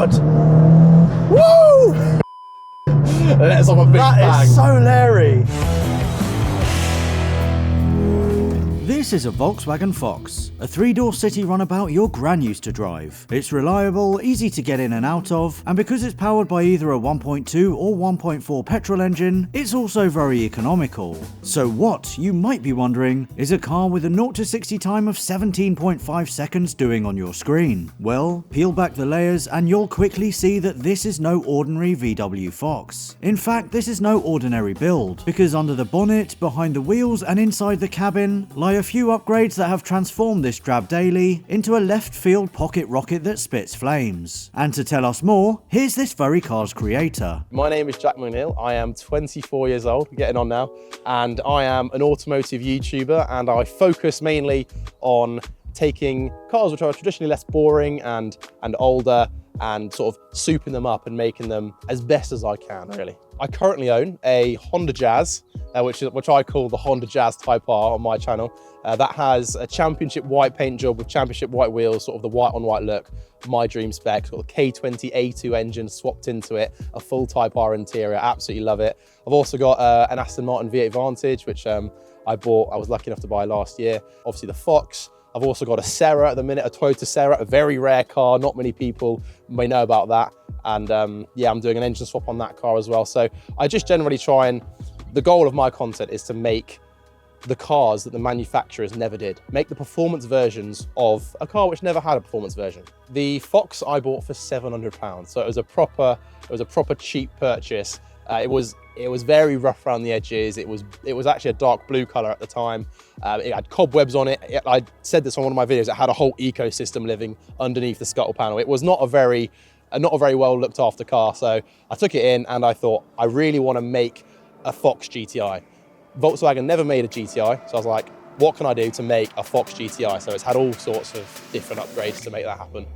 God! Woo! Let's have a big bang. That is so Larry. This is a Volkswagen Fox, a three-door city runabout your gran used to drive. It's reliable, easy to get in and out of, and because it's powered by either a 1.2 or 1.4 petrol engine, it's also very economical. So what, you might be wondering, is a car with a 0 to 60 time of 17.5 seconds doing on your screen? Well, peel back the layers and you'll quickly see that this is no ordinary VW Fox. In fact, this is no ordinary build, because under the bonnet, behind the wheels and inside the cabin lie a few upgrades that have transformed this drab daily into a left-field pocket rocket that spits flames. And to tell us more, here's this very car's creator. My name is Jack McNeil. I am 24 years old, getting on now, and I am an automotive YouTuber, and I focus mainly on taking cars which are traditionally less boring and older and sort of souping them up and making them as best as I can, really. I currently own a Honda Jazz, which I call the Honda Jazz Type R on my channel. That has a championship white paint job with championship white wheels, sort of the white on white look, my dream spec. Got the K20 A2 engine swapped into it, a full Type R interior, absolutely love it. I've also got an Aston Martin V8 Vantage, which I was lucky enough to buy last year. Obviously the Fox. I've also got a Serra at the minute, a Toyota Serra, a very rare car. Not many people may know about that. And yeah, I'm doing an engine swap on that car as well. So I just generally try and, the goal of my content is to make the cars that the manufacturers never did. Make the performance versions of a car which never had a performance version. The Fox I bought for £700. So it was a proper cheap purchase. It was very rough around the edges. It was actually a dark blue color at the time. It had cobwebs on it. I said this on one of my videos. It had a whole ecosystem living underneath the scuttle panel. It was not a very well looked after car. So I took it in and I thought, I really want to make a Fox GTI. Volkswagen never made a GTI. So I was like, what can I do to make a Fox GTI? So it's had all sorts of different upgrades to make that happen.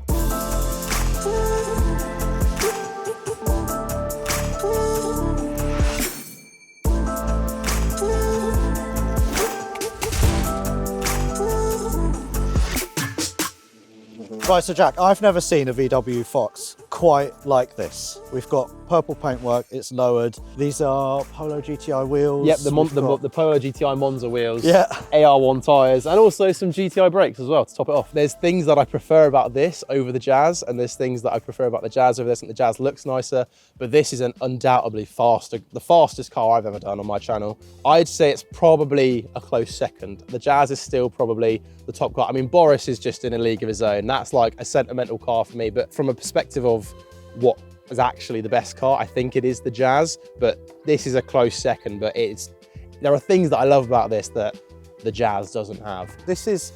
Right, so Jack, I've never seen a VW Fox quite like this. We've got purple paintwork, it's lowered. These are Polo GTI wheels. Yep, the Polo GTI Monza wheels. Yeah. AR1 tyres, and also some GTI brakes as well to top it off. There's things that I prefer about this over the Jazz, and there's things that I prefer about the Jazz over this, and the Jazz looks nicer, but this is an undoubtedly the fastest car I've ever done on my channel. I'd say it's probably a close second. The Jazz is still probably the top car. I mean, Boris is just in a league of his own. That's like a sentimental car for me, but from a perspective of what is actually the best car, I think it is the Jazz, but this is a close second. But there are things that I love about this that the Jazz doesn't have. This is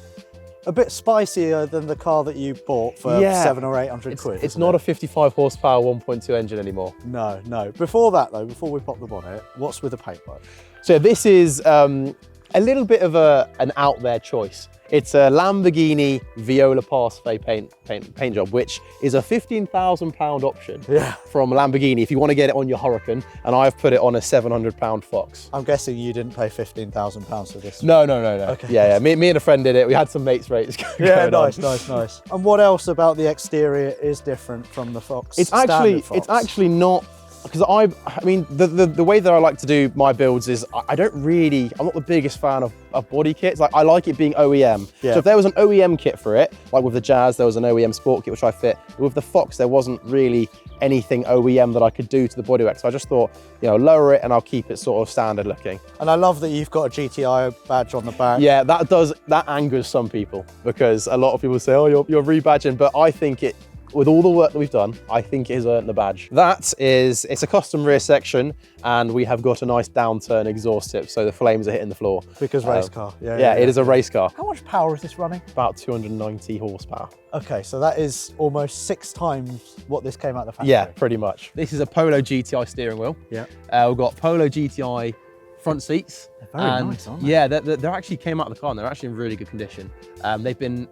a bit spicier than the car that you bought for 700 or 800 quid. It's not a 55 horsepower 1.2 engine anymore. No, no. Before that though, before we pop the bonnet, what's with the paintwork? So this is a little bit of an out there choice. It's a Lamborghini Viola Parfait paint job, which is a £15,000 option from Lamborghini if you want to get it on your Huracan, and I've put it on a £700 Fox. I'm guessing you didn't pay £15,000 for this. No. Okay. Yeah. Me and a friend did it. We had some mates rates going on. Nice. And what else about the exterior is different from the Fox? It's actually not. Because I mean, the way that I like to do my builds is I'm not the biggest fan of body kits. Like, I like it being OEM. Yeah. So if there was an OEM kit for it, like with the Jazz, there was an OEM sport kit which I fit. With the Fox, there wasn't really anything OEM that I could do to the bodywork. So I just thought, lower it and I'll keep it sort of standard looking. And I love that you've got a GTI badge on the back. Yeah, that angers some people because a lot of people say, oh, you're rebadging, but I think with all the work that we've done, I think it has earned the badge. It's a custom rear section, and we have got a nice downturn exhaust tip, so the flames are hitting the floor. Because race car. Yeah, it is a race car. How much power is this running? About 290 horsepower. Okay, so that is almost 6 times what this came out the factory. Yeah, pretty much. This is a Polo GTI steering wheel. Yeah. We've got Polo GTI front seats. They're very nice, aren't they? Yeah, they actually came out of the car and they're actually in really good condition. They've been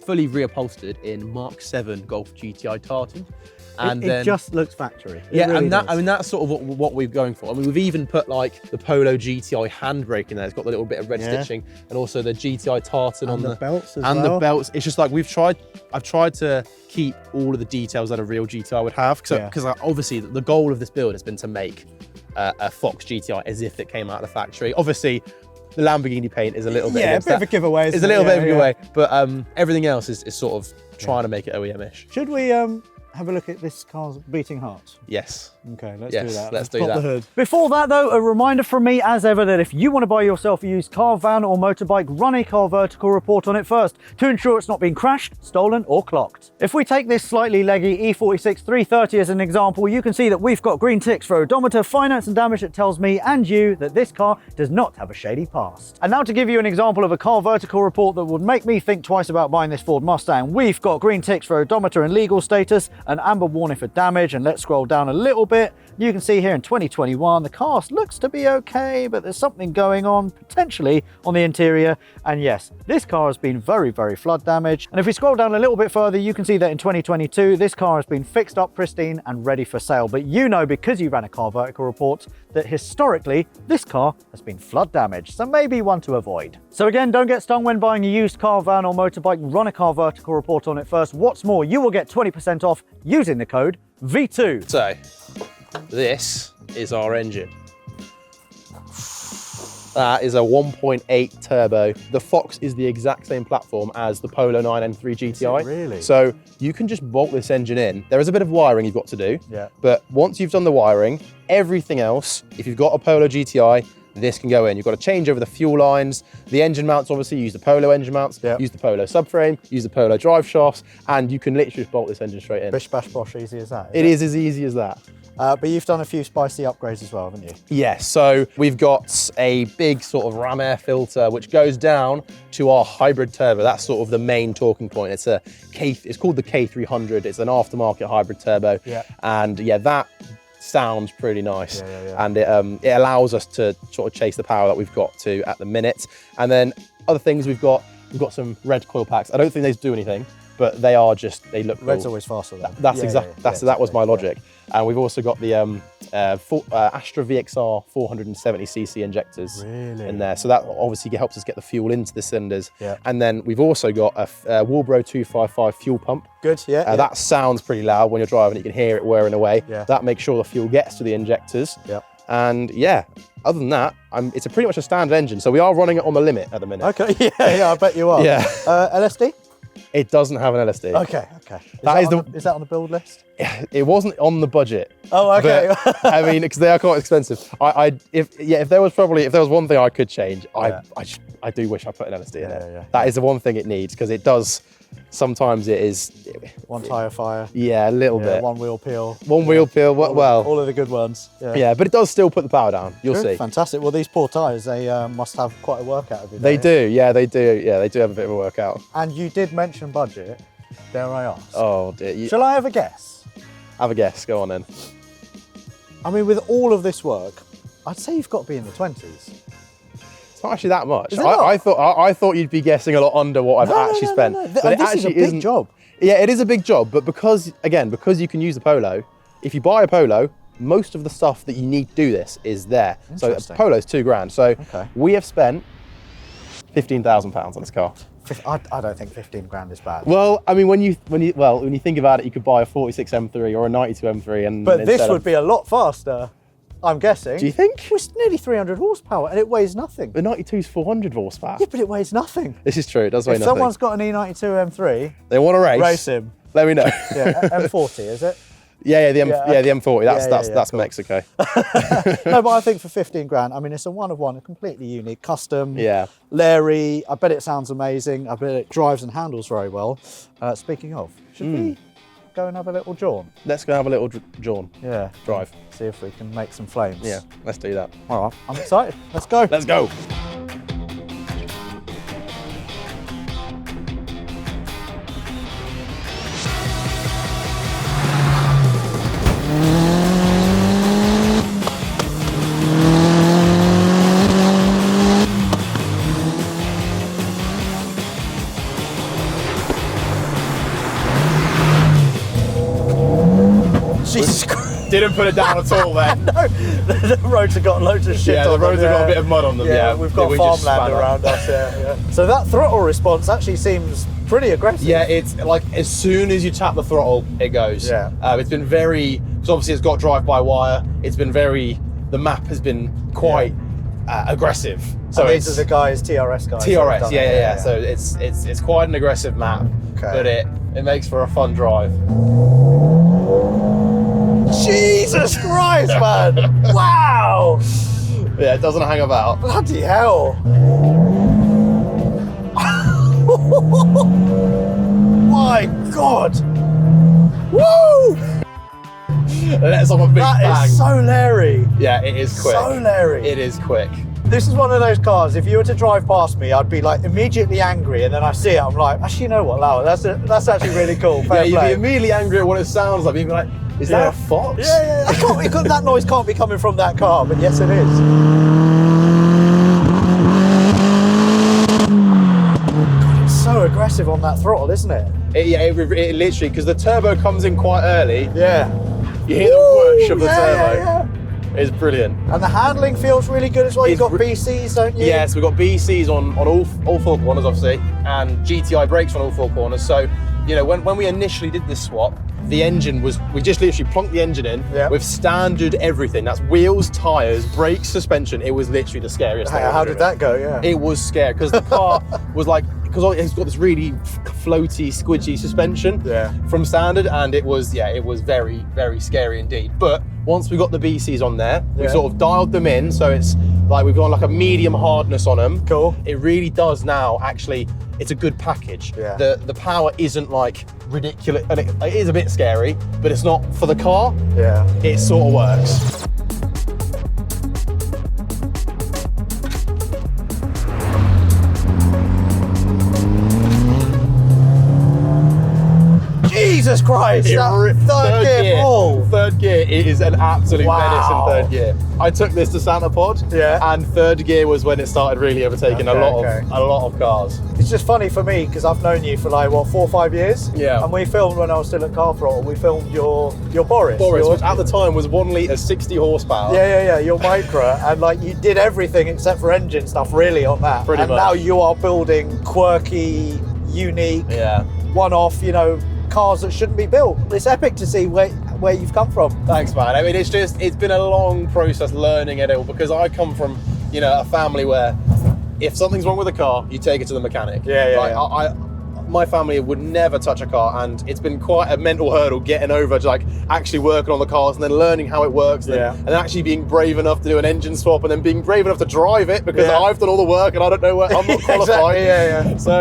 fully reupholstered in Mark 7 Golf GTI tartan. And it just looks factory. It yeah, really and that does. I mean that's sort of what we're going for. I mean we've even put like the Polo GTI handbrake in there. It's got the little bit of red stitching, and also the GTI tartan and on the belts as and well. the belts. It's just like I've tried to keep all of the details that a real GTI would have, because obviously the goal of this build has been to make a Fox GTI as if it came out of the factory. Obviously, the Lamborghini paint is a little bit a bit of a giveaway. It's a little bit of a giveaway, but everything else is sort of trying to make it OEM-ish. Should we have a look at this car's beating heart? Yes. Okay, let's do that. Let's do pop that. the hood. Before that though, a reminder from me as ever that if you want to buy yourself a used car, van or motorbike, run a car vertical report on it first to ensure it's not been crashed, stolen or clocked. If we take this slightly leggy E46 330 as an example, you can see that we've got green ticks for odometer, finance and damage that tells me and you that this car does not have a shady past. And now to give you an example of a car vertical report that would make me think twice about buying this Ford Mustang, we've got green ticks for odometer and legal status, an amber warning for damage, and let's scroll down a little bit. You can see here in 2021, the car looks to be okay, but there's something going on potentially on the interior. And yes, this car has been very, very flood damaged. And if we scroll down a little bit further, you can see that in 2022, this car has been fixed up pristine and ready for sale. But you know, because you ran a car vertical report, that historically, this car has been flood damaged. So maybe one to avoid. So again, don't get stung when buying a used car, van or motorbike. Run a car vertical report on it first. What's more, you will get 20% off using the code V2. So, this is our engine. That is a 1.8 turbo. The Fox is the exact same platform as the Polo 9N3 GTI. Is it really? So you can just bolt this engine in. There is a bit of wiring you've got to do. Yeah. But once you've done the wiring, everything else, if you've got a Polo GTI, this can go in. You've got to change over the fuel lines. The engine mounts, obviously, use the Polo engine mounts, use the Polo subframe, use the Polo drive shafts, and you can literally just bolt this engine straight in. Bish bash bosh, easy as that. It is as easy as that. But you've done a few spicy upgrades as well, haven't you? Yes, so we've got a big sort of ram air filter which goes down to our hybrid turbo. That's sort of the main talking point. It's called the K300. It's an aftermarket hybrid turbo. Yeah. And yeah, that sounds pretty nice. And it allows us to sort of chase the power that we've got to at the minute. And then other things we've got some red coil packs. I don't think they do anything, but they look cool. Red's always faster though. That was my logic. And we've also got the Astra VXR 470cc injectors in there. So that obviously helps us get the fuel into the cylinders. Yeah. And then we've also got a Walbro 255 fuel pump. Good, yeah. That sounds pretty loud when you're driving. You can hear it whirring away. Yeah. That makes sure the fuel gets to the injectors. Yeah. And yeah, other than that, it's pretty much a standard engine. So we are running it on the limit at the minute. Okay, yeah, I bet you are. Yeah. LSD? It doesn't have an LSD. Okay. Is that on the build list? It wasn't on the budget. Oh, okay. But, I mean, because they are quite expensive. If there was one thing I could change, I do wish I put an LSD in it. That is the one thing it needs, because it does. Sometimes it is one tyre fire. Yeah, a little bit. One wheel peel. One wheel peel. Well, all of the good ones. Yeah, but it does still put the power down. You'll see. Fantastic. Well, these poor tyres, they must have quite a workout every day. They do. Yeah, they do. Yeah, they do have a bit of a workout. And you did mention budget. Dare I ask? Oh dear. Shall I have a guess? Have a guess. Go on then. I mean, with all of this work, I'd say you've got to be in the 20s. Not actually that much. Is it not? I thought you'd be guessing a lot under what I've actually spent. No. But this is a big job. Yeah, it is a big job, but because you can use the Polo, if you buy a Polo, most of the stuff that you need to do this is there. So a Polo's $2,000. So we have spent £15,000 on this car. I don't think 15 grand is bad. Well, I mean, when you think about it, you could buy a 46 M3 or a 92 M3, but this would be a lot faster. I'm guessing. Do you think? It's nearly 300 horsepower and it weighs nothing. The 92's 400 horsepower. Yeah, but it weighs nothing. This is true, it does weigh nothing. If someone's got an E92 M3, they want to race him. Let me know. Yeah, M40, is it? Yeah, the M40. That's cool. Mexico. No, but I think for 15 grand, I mean, it's a one of one, a completely unique, custom. Yeah. Larry, I bet it sounds amazing. I bet it drives and handles very well. Speaking of, should we go and have a little jaunt? Let's go have a little jaunt. Yeah. Drive. See if we can make some flames. Yeah, let's do that. All right, I'm excited. Let's go. Let's go. Jesus Christ. Didn't put it down at all then. No, the roads have got loads of shit Yeah, on the roads them, have got a bit of mud on them. Yeah, we've got we just farmland span around us. Yeah. So that throttle response actually seems pretty aggressive. Yeah, it's like as soon as you tap the throttle, it goes. Yeah. It's been very, because obviously it's got drive-by-wire. It's been very, the map has been quite aggressive. So and these are the guys, TRS guys. TRS, yeah. So it's quite an aggressive map, but it makes for a fun drive. Jesus Christ, man! Wow! Yeah, it doesn't hang about. Bloody hell! My God! Woo! Let's off a big bang. That is so Larry. Yeah, it is quick. So Larry. It is quick. This is one of those cars, if you were to drive past me, I'd be like immediately angry, and then I see it, I'm like, actually, you know what, Lau, that's actually really cool. Fair You'd play. be immediately angry at what it sounds like. You'd be like, is that a Fox? Yeah. That noise can't be coming from that car, but yes, it is. God, it's so aggressive on that throttle, isn't it? It literally, because the turbo comes in quite early. Yeah. You hear the whoosh of the turbo. Yeah. It's brilliant. And the handling feels really good as well. You've got BCs, don't you? Yes, we've got BCs on all four corners, obviously, and GTI brakes on all four corners. So, you know, when we initially did this swap, the engine was, we just literally plonked the engine in with standard everything. That's wheels, tyres, brakes, suspension. It was literally the scariest thing. How did that go? Yeah. It was scary because the car was like, because it's got this really floaty, squidgy suspension from standard, and it was very, very scary indeed. But once we got the BCs on there, we sort of dialed them in, so it's like we've got like a medium hardness on them. Cool. It really does now, actually, it's a good package. Yeah. The power isn't like ridiculous, and it is a bit scary, but it's not for the car. Yeah. It sort of works. Jesus Christ! Third gear ball. Third gear, it is an absolute menace in third gear. I took this to Santa Pod, and third gear was when it started really overtaking a lot of cars. It's just funny for me because I've known you for like what, 4 or 5 years. Yeah. And we filmed when I was still at Car Throttle. We filmed your Boris. Which at the time was 1 litre, 60 horsepower. Yeah. Your Micra, and like you did everything except for engine stuff really on that. Pretty much. Now you are building quirky, unique, one-off, you know, cars that shouldn't be built. It's epic to see where you've come from. Thanks, man. I mean, it's been a long process learning it all, because I come from, you know, a family where if something's wrong with a car, you take it to the mechanic. My family would never touch a car, and it's been quite a mental hurdle getting over to like actually working on the cars and then learning how it works, and actually being brave enough to do an engine swap, and then being brave enough to drive it because I've done all the work and I don't know where I'm not qualified. So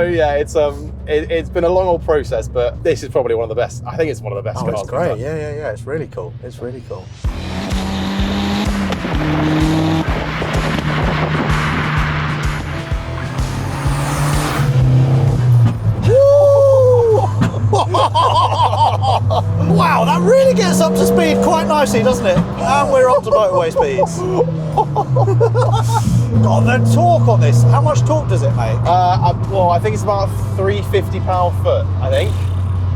it's been a long old process, but this is probably one of the best. I think it's one of the best cars. It's great. Yeah. It's really cool. It's really cool. Wow, that really gets up to speed quite nicely, doesn't it? And we're up to motorway speeds. God, the torque on this. How much torque does it make? Well, I think it's about 350 pound-foot, I think.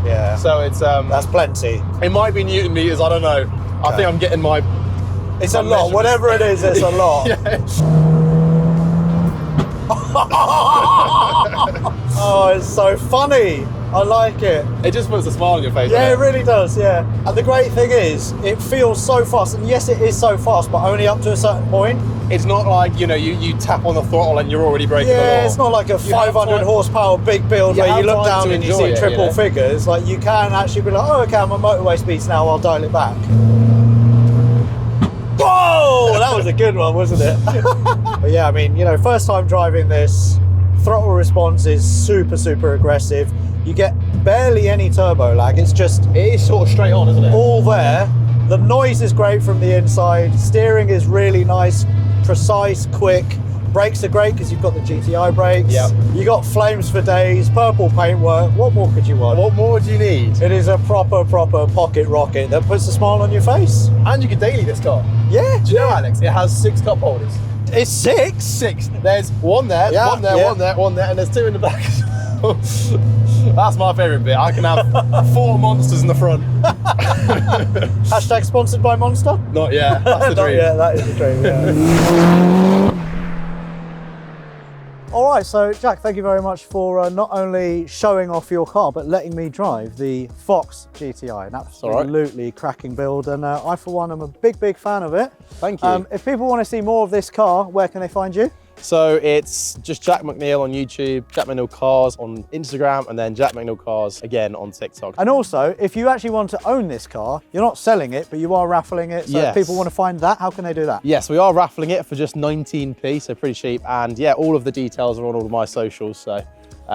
Yeah. So it's that's plenty. It might be Newton meters, I don't know. I think I'm getting my... It's a lot. Whatever it is, it's a lot. Oh, it's so funny. I like it. It just puts a smile on your face. Yeah, it really does, yeah. And the great thing is, it feels so fast. And yes, it is so fast, but only up to a certain point. It's not like, you know, you tap on the throttle and you're already breaking the law. Yeah, it's not like a 500 horsepower big build where you look down and you see triple figures. Like, you can actually be like, oh, okay, I'm on motorway speeds now, I'll dial it back. Whoa! That was a good one, wasn't it? But yeah, I mean, you know, first time driving this, throttle response is super, super aggressive. You get barely any turbo lag. It is sort of straight on, isn't it? All there. The noise is great from the inside. Steering is really nice, precise, quick. Brakes are great because you've got the GTI brakes. Yep. You got flames for days, purple paintwork. What more could you want? What more do you need? It is a proper pocket rocket that puts a smile on your face. And you can daily this car. Yeah. Do you know, Alex? It has 6 cup holders. It's 6? 6. There's one there, one there, and there's 2 in the back. That's my favourite bit. I can have 4 monsters in the front. Hashtag sponsored by Monster? Not yet. That's the Not dream. yet, that is the dream, yeah. All right, so Jack, thank you very much for not only showing off your car, but letting me drive the Fox GTI. An absolutely cracking build, and I, for one, am a big fan of it. Thank you. If people want to see more of this car, where can they find you? So it's just Jack McNeil on YouTube, Jack McNeil Cars on Instagram, and then Jack McNeil Cars again on TikTok. And also, if you actually want to own this car, you're not selling it, but you are raffling it. So Yes. if people want to find that, how can they do that? Yes, we are raffling it for just 19p, so pretty cheap. And yeah, all of the details are on all of my socials, so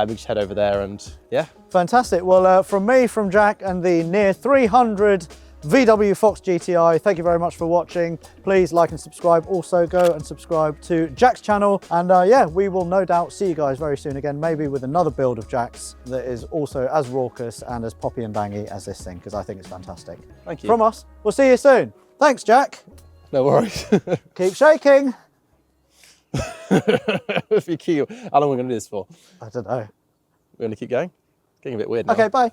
we just head over there and yeah. Fantastic. Well, from me, from Jack, and the near 300 VW Fox GTI, thank you very much for watching. Please like and subscribe. Also go and subscribe to Jack's channel. And yeah, we will no doubt see you guys very soon again, maybe with another build of Jack's that is also as raucous and as poppy and bangy as this thing, because I think it's fantastic. Thank you. From us, we'll see you soon. Thanks, Jack. No worries. Keep shaking. If you keep, how long are we going to do this for? I don't know. We're going to keep going? Getting a bit weird now. Okay, bye.